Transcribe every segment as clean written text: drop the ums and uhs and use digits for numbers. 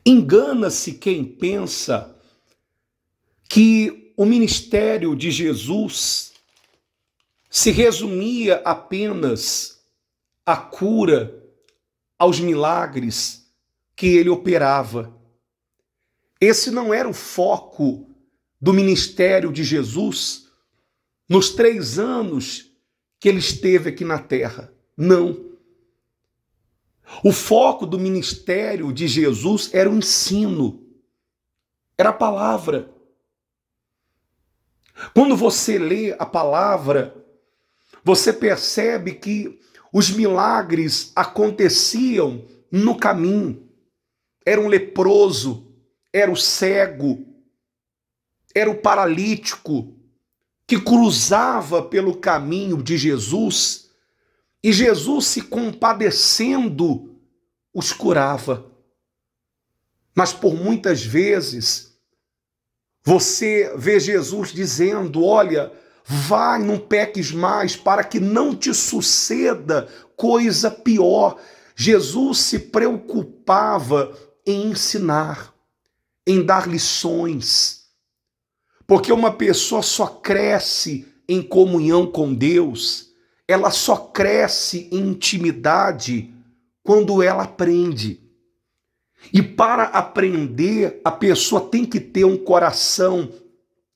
Engana-se quem pensa que o ministério de Jesus se resumia apenas à cura, aos milagres que ele operava. Esse não era o foco do ministério de Jesus nos 3 anos que ele esteve aqui na terra. Não. O foco do ministério de Jesus era o ensino, era a palavra. Quando você lê a palavra, você percebe que os milagres aconteciam no caminho. Era um leproso, era o cego, era o paralítico que cruzava pelo caminho de Jesus e Jesus, se compadecendo, os curava. Mas por muitas vezes você vê Jesus dizendo: olha, vai, não peques mais, para que não te suceda coisa pior. Jesus se preocupava em ensinar, em dar lições, porque uma pessoa só cresce em comunhão com Deus, ela só cresce em intimidade quando ela aprende. E para aprender, a pessoa tem que ter um coração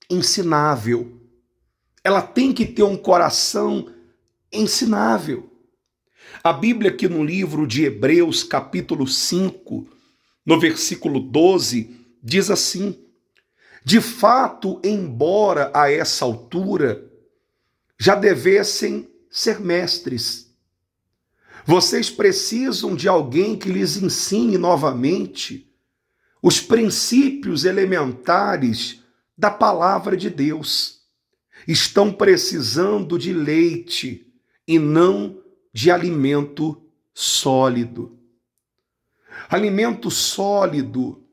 ensinável. Ela tem que ter um coração ensinável. A Bíblia aqui no livro de Hebreus, capítulo 5, no versículo 12, diz assim: de fato, embora a essa altura já devessem ser mestres, vocês precisam de alguém que lhes ensine novamente os princípios elementares da palavra de Deus. Estão precisando de leite e não de alimento sólido. Alimento sólido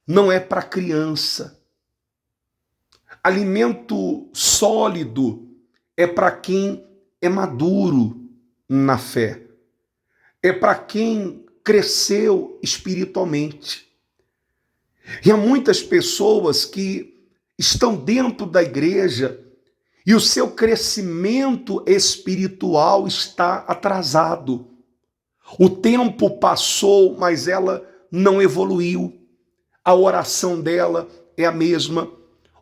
não é para criança. Alimento sólido é para quem é maduro na fé. É para quem cresceu espiritualmente. E há muitas pessoas que estão dentro da igreja e o seu crescimento espiritual está atrasado. O tempo passou, mas ela não evoluiu. A oração dela é a mesma.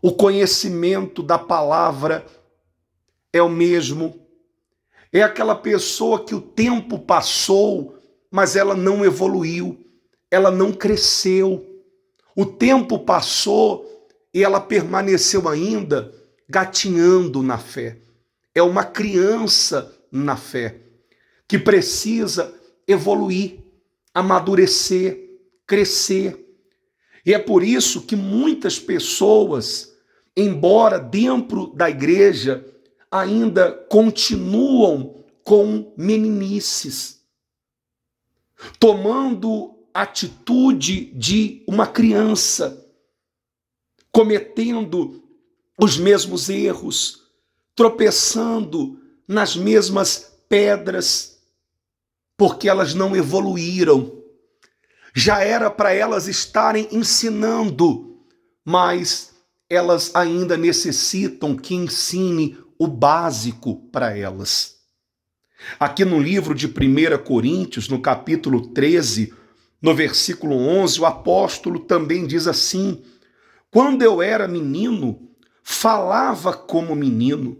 O conhecimento da palavra é o mesmo. É aquela pessoa que o tempo passou, mas ela não evoluiu, ela não cresceu. O tempo passou e ela permaneceu ainda gatinhando na fé. É uma criança na fé que precisa evoluir, amadurecer, crescer. E é por isso que muitas pessoas, embora dentro da igreja, ainda continuam com meninices, tomando atitude de uma criança, cometendo os mesmos erros, tropeçando nas mesmas pedras, porque elas não evoluíram. Já era para elas estarem ensinando, mas elas ainda necessitam que ensine o básico para elas. Aqui no livro de 1 Coríntios, no capítulo 13, no versículo 11, o apóstolo também diz assim: quando eu era menino, falava como menino,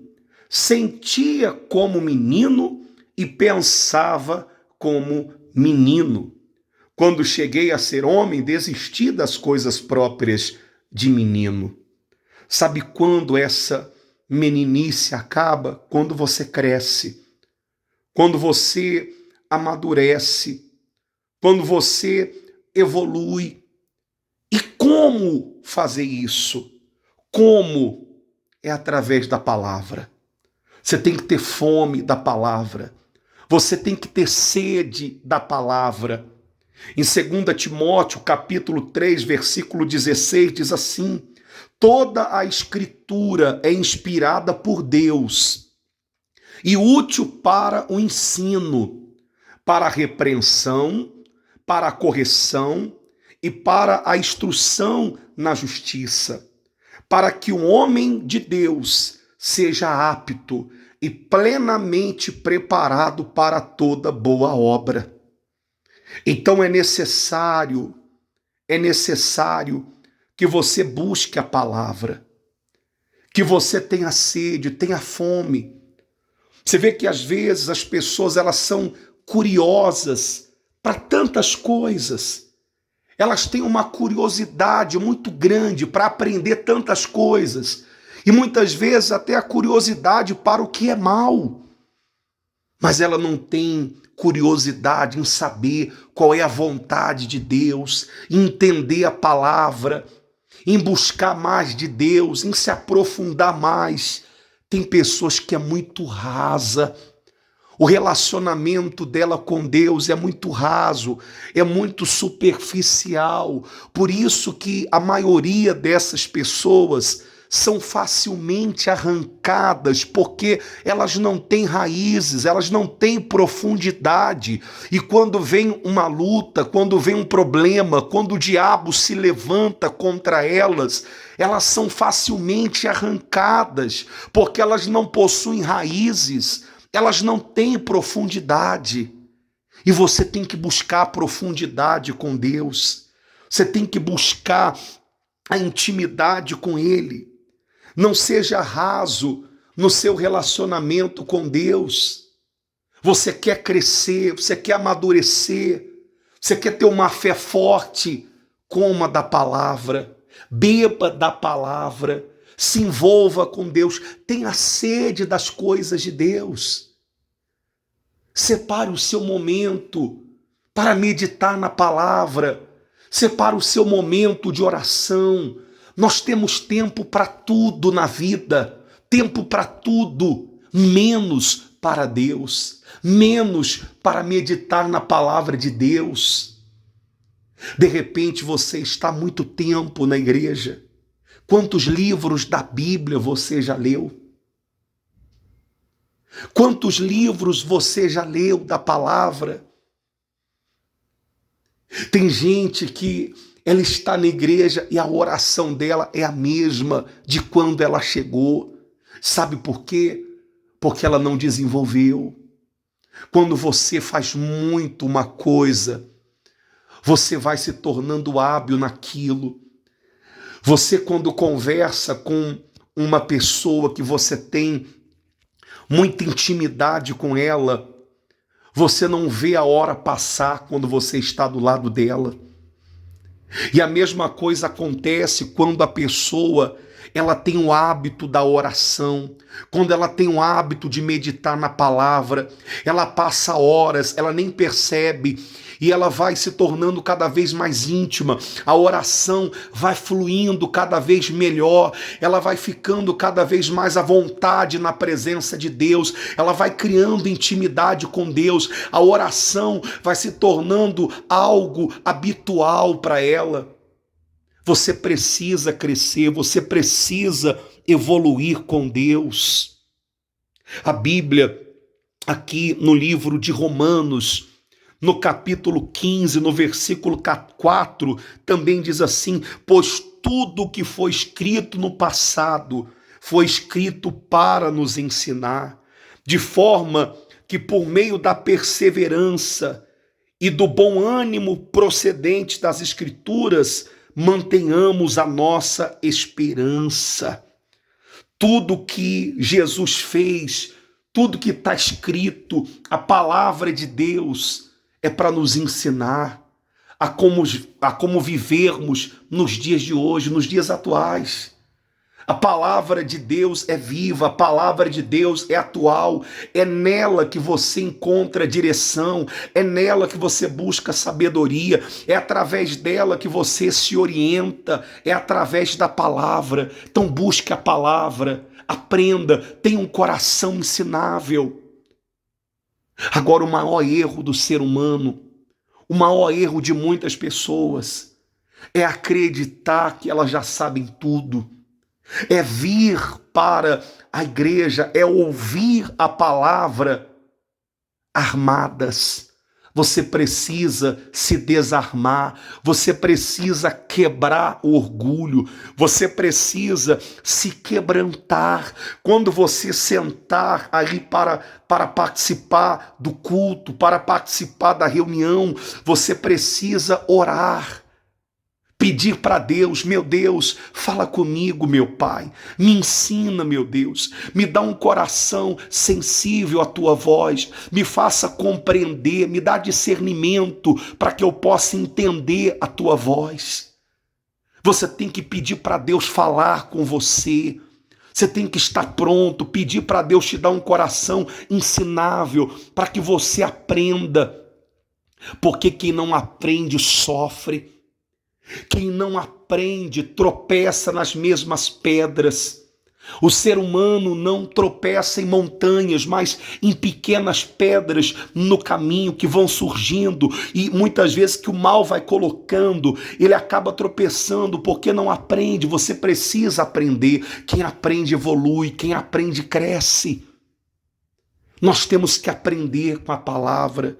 sentia como menino e pensava como menino. Quando cheguei a ser homem, desisti das coisas próprias de menino. Sabe quando essa meninice acaba? Quando você cresce, quando você amadurece, quando você evolui. E como fazer isso? Como? É através da palavra. Você tem que ter fome da palavra. Você tem que ter sede da palavra. Em 2 Timóteo, capítulo 3, versículo 16, diz assim: toda a escritura é inspirada por Deus e útil para o ensino, para a repreensão, para a correção e para a instrução na justiça, para que o homem de Deus seja apto e plenamente preparado para toda boa obra. Então é necessário que você busque a palavra, que você tenha sede, tenha fome. Você vê que às vezes as pessoas elas são curiosas para tantas coisas. Elas têm uma curiosidade muito grande para aprender tantas coisas. E muitas vezes até a curiosidade para o que é mal. Mas ela não tem curiosidade em saber qual é a vontade de Deus, em entender a palavra, em buscar mais de Deus, em se aprofundar mais. Tem pessoas que é muito rasa. O relacionamento dela com Deus é muito raso, é muito superficial. Por isso que a maioria dessas pessoas são facilmente arrancadas, porque elas não têm raízes, elas não têm profundidade. E quando vem uma luta, quando vem um problema, quando o diabo se levanta contra elas, elas são facilmente arrancadas, porque elas não possuem raízes, elas não têm profundidade. E você tem que buscar a profundidade com Deus. Você tem que buscar a intimidade com Ele. Não seja raso no seu relacionamento com Deus. Você quer crescer, você quer amadurecer, você quer ter uma fé forte, coma da palavra, beba da palavra, se envolva com Deus, tenha sede das coisas de Deus. Separe o seu momento para meditar na palavra, separe o seu momento de oração. Nós temos tempo para tudo na vida, tempo para tudo, menos para Deus, menos para meditar na palavra de Deus. De repente você está há muito tempo na igreja. Quantos livros da Bíblia você já leu? Quantos livros você já leu da palavra? Tem gente que ela está na igreja e a oração dela é a mesma de quando ela chegou. Sabe por quê? Porque ela não desenvolveu. Quando você faz muito uma coisa, você vai se tornando hábil naquilo. Você, quando conversa com uma pessoa que você tem muita intimidade com ela, você não vê a hora passar quando você está do lado dela. E a mesma coisa acontece quando a pessoa ela tem o hábito da oração, quando ela tem o hábito de meditar na palavra, ela passa horas, ela nem percebe, e ela vai se tornando cada vez mais íntima, a oração vai fluindo cada vez melhor, ela vai ficando cada vez mais à vontade na presença de Deus, ela vai criando intimidade com Deus, a oração vai se tornando algo habitual para ela. Você precisa crescer, você precisa evoluir com Deus. A Bíblia, aqui no livro de Romanos, no capítulo 15, no versículo 4, também diz assim: pois tudo que foi escrito no passado foi escrito para nos ensinar, de forma que por meio da perseverança e do bom ânimo procedente das Escrituras, mantenhamos a nossa esperança. Tudo que Jesus fez, tudo que está escrito, a palavra de Deus é para nos ensinar a como vivermos nos dias de hoje, nos dias atuais. A palavra de Deus é viva, a palavra de Deus é atual, é nela que você encontra direção, é nela que você busca sabedoria, é através dela que você se orienta, é através da palavra. Então busque a palavra, aprenda, tenha um coração ensinável. Agora, o maior erro do ser humano, o maior erro de muitas pessoas, é acreditar que elas já sabem tudo. É vir para a igreja, é ouvir a palavra armadas, Você precisa se desarmar, você precisa quebrar o orgulho, você precisa se quebrantar. Quando você sentar ali para participar do culto, para participar da reunião, você precisa orar. Pedir para Deus, meu Deus, fala comigo, meu Pai, me ensina, meu Deus, me dá um coração sensível à tua voz, me faça compreender, me dá discernimento para que eu possa entender a tua voz. Você tem que pedir para Deus falar com você. Você tem que estar pronto, pedir para Deus te dar um coração ensinável para que você aprenda. Porque quem não aprende sofre. Quem não aprende tropeça nas mesmas pedras. O ser humano não tropeça em montanhas, mas em pequenas pedras no caminho que vão surgindo, e muitas vezes que o mal vai colocando, ele acaba tropeçando porque não aprende. Você precisa aprender. Quem aprende evolui, quem aprende cresce. Nós temos que aprender com a palavra.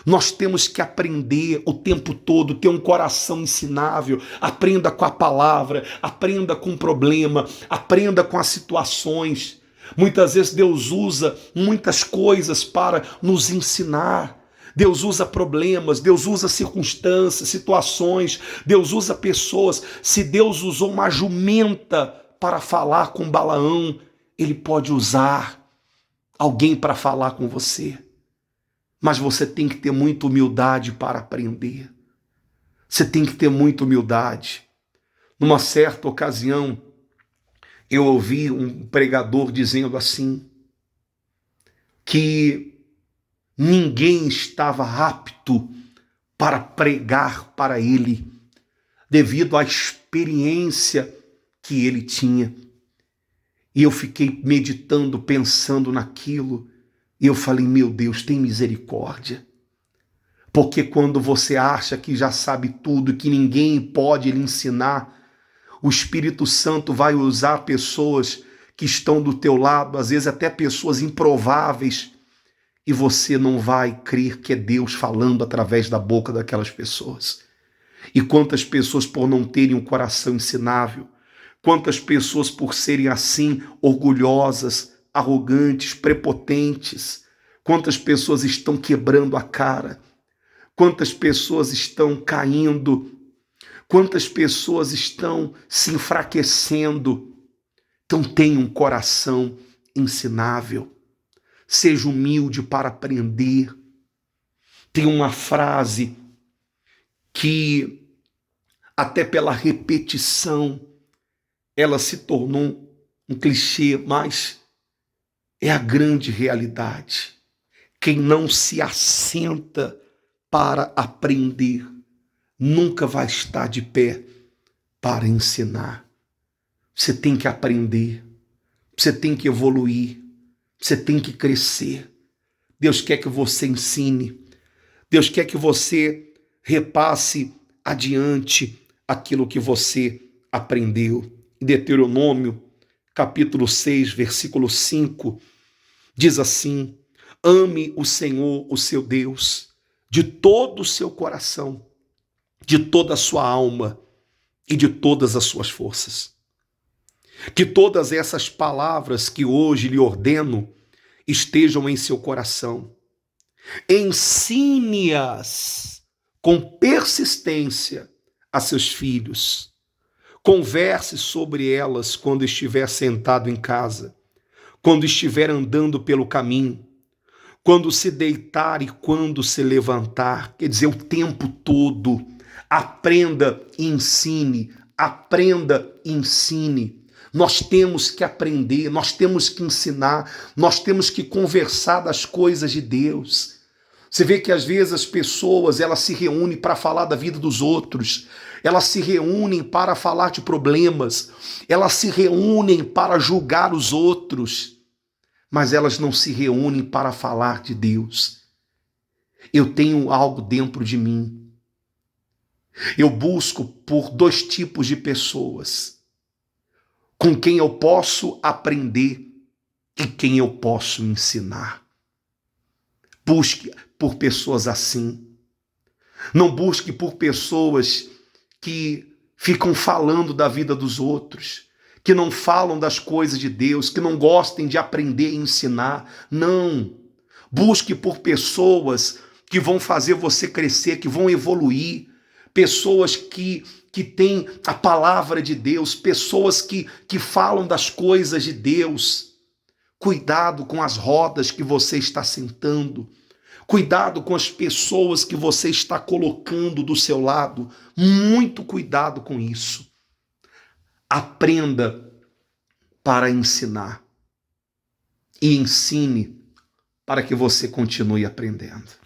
Nós temos que aprender o tempo todo, ter um coração ensinável. Aprenda com a palavra, aprenda com o problema, aprenda com as situações. Muitas vezes Deus usa muitas coisas para nos ensinar. Deus usa problemas, Deus usa circunstâncias, situações, Deus usa pessoas. Se Deus usou uma jumenta para falar com Balaão, Ele pode usar alguém para falar com você. Mas você tem que ter muita humildade para aprender. Você tem que ter muita humildade. Numa certa ocasião, eu ouvi um pregador dizendo assim, que ninguém estava apto para pregar para ele, devido à experiência que ele tinha. E eu fiquei meditando, pensando naquilo, e eu falei, meu Deus, tem misericórdia. Porque quando você acha que já sabe tudo, que ninguém pode lhe ensinar, o Espírito Santo vai usar pessoas que estão do teu lado, às vezes até pessoas improváveis, e você não vai crer que é Deus falando através da boca daquelas pessoas. E quantas pessoas, por não terem um coração ensinável, quantas pessoas, por serem assim, orgulhosas, arrogantes, prepotentes, quantas pessoas estão quebrando a cara, quantas pessoas estão caindo, quantas pessoas estão se enfraquecendo. Então tenha um coração ensinável, seja humilde para aprender. Tem uma frase que, até pela repetição, ela se tornou um clichê, mas é a grande realidade. Quem não se assenta para aprender, nunca vai estar de pé para ensinar. Você tem que aprender, você tem que evoluir, você tem que crescer. Deus quer que você ensine, Deus quer que você repasse adiante aquilo que você aprendeu. Em Deuteronômio, capítulo 6, versículo 5, diz assim: ame o Senhor, o seu Deus, de todo o seu coração, de toda a sua alma e de todas as suas forças. Que todas essas palavras que hoje lhe ordeno estejam em seu coração. Ensine-as com persistência a seus filhos. Converse sobre elas quando estiver sentado em casa, quando estiver andando pelo caminho, quando se deitar e quando se levantar. Quer dizer, o tempo todo. Aprenda e ensine, aprenda e ensine. Nós temos que aprender, nós temos que ensinar, nós temos que conversar das coisas de Deus. Você vê que às vezes as pessoas, elas se reúnem para falar da vida dos outros, elas se reúnem para falar de problemas, elas se reúnem para julgar os outros, mas elas não se reúnem para falar de Deus. Eu tenho algo dentro de mim. Eu busco por dois tipos de pessoas, com quem eu posso aprender e quem eu posso ensinar. por pessoas assim. Não busque por pessoas que ficam falando da vida dos outros, que não falam das coisas de Deus, que não gostem de aprender e ensinar. Não. Busque por pessoas que vão fazer você crescer, que vão evoluir, pessoas que têm a palavra de Deus, pessoas que falam das coisas de Deus. Cuidado com as rodas que você está sentando. Cuidado com as pessoas que você está colocando do seu lado. Muito cuidado com isso. Aprenda para ensinar. E ensine para que você continue aprendendo.